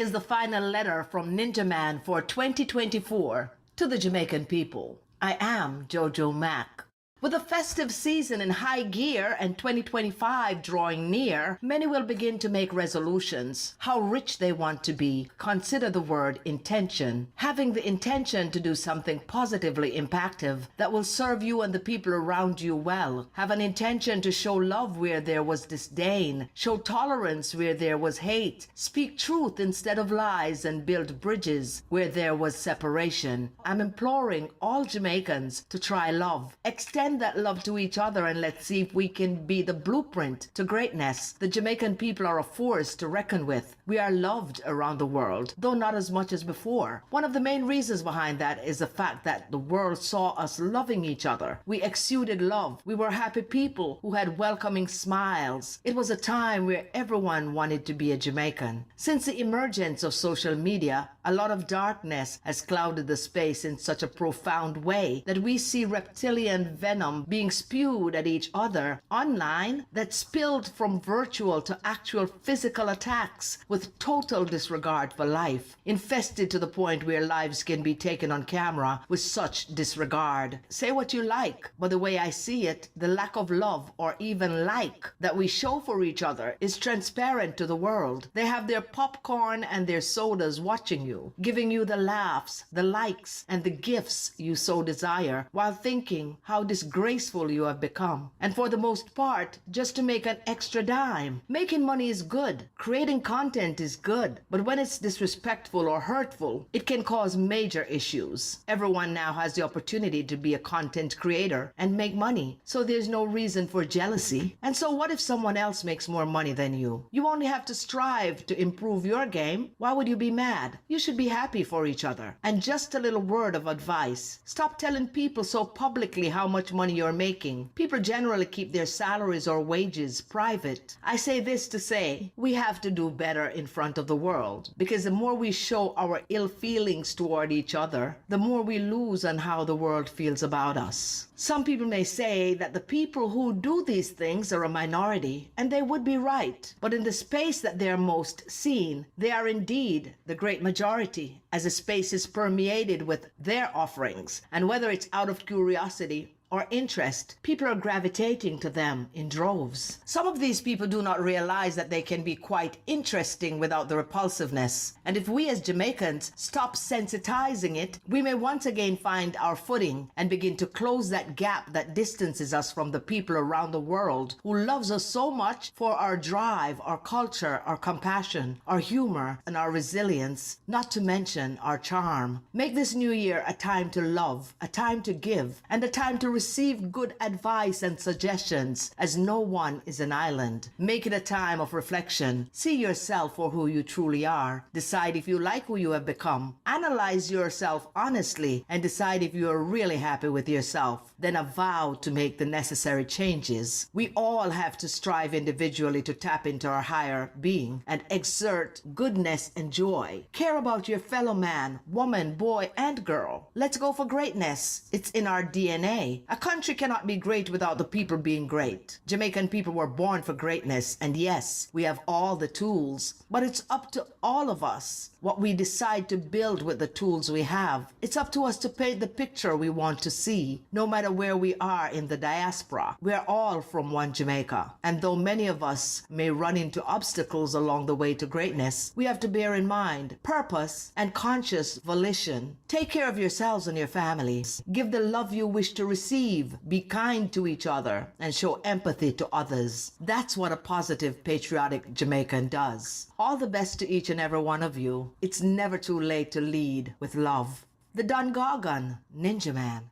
is the final letter from Ninja Man for 2024 to the Jamaican people. I am Jojo Mac. With the festive season in high gear and 2025 drawing near, many will begin to make resolutions. How rich they want to be. Consider the word intention. Having the intention to do something positively impactful that will serve you and the people around you well. Have an intention to show love where there was disdain. Show tolerance where there was hate. Speak truth instead of lies and build bridges where there was separation. I'm imploring all Jamaicans to try love. Extend that love to each other and let's see if we can be the blueprint to greatness. The Jamaican people are a force to reckon with. We are loved around the world, though not as much as before. One of the main reasons behind that is the fact that the world saw us loving each other. We exuded love. We were happy people who had welcoming smiles. It was a time where everyone wanted to be a Jamaican. Since the emergence of social media, a lot of darkness has clouded the space in such a profound way that we see reptilian venom being spewed at each other online that spilled from virtual to actual physical attacks with total disregard for life, infested to the point where lives can be taken on camera with such disregard. Say what you like, but the way I see it, the lack of love or even like that we show for each other is transparent to the world. They have their popcorn and their sodas watching you, giving you the laughs, the likes, and the gifts you so desire, while thinking how disgraceful you have become. And for the most part, just to make an extra dime. Making money is good. Creating content is good. But when it's disrespectful or hurtful, it can cause major issues. Everyone now has the opportunity to be a content creator and make money. So there's no reason for jealousy. And so what if someone else makes more money than you? You only have to strive to improve your game. Why would you be mad? You should be happy for each other. And just a little word of advice. Stop telling people so publicly how much money you're making. People generally keep their salaries or wages private. I say this to say, we have to do better in front of the world, because the more we show our ill feelings toward each other, the more we lose on how the world feels about us. Some people may say that the people who do these things are a minority, and they would be right. But in the space that they are most seen, they are indeed the great majority, as the space is permeated with their offerings. And whether it's out of curiosity or interest, people are gravitating to them in droves. Some of these people do not realize that they can be quite interesting without the repulsiveness. And if we as Jamaicans stop sensitizing it, we may once again find our footing and begin to close that gap that distances us from the people around the world who loves us so much for our drive, our culture, our compassion, our humor, and our resilience, not to mention our charm. Make this new year a time to love, a time to give, and a time to receive good advice and suggestions, as no one is an island. Make it a time of reflection. See yourself for who you truly are. Decide if you like who you have become. Analyze yourself honestly and decide if you are really happy with yourself. Then vow to make the necessary changes. We all have to strive individually to tap into our higher being and exert goodness and joy. Care about your fellow man, woman, boy, and girl. Let's go for greatness. It's in our DNA. A country cannot be great without the people being great. Jamaican people were born for greatness, and yes, we have all the tools, but it's up to all of us what we decide to build with the tools we have. It's up to us to paint the picture we want to see, no matter where we are in the diaspora. We're all from one Jamaica, and though many of us may run into obstacles along the way to greatness, we have to bear in mind purpose and conscious volition. Take care of yourselves and your families. Give the love you wish to receive. Be kind to each other and show empathy to others. That's what a positive, patriotic Jamaican does. All the best to each and every one of you. It's never too late to lead with love. The Don Gargan, Ninja Man.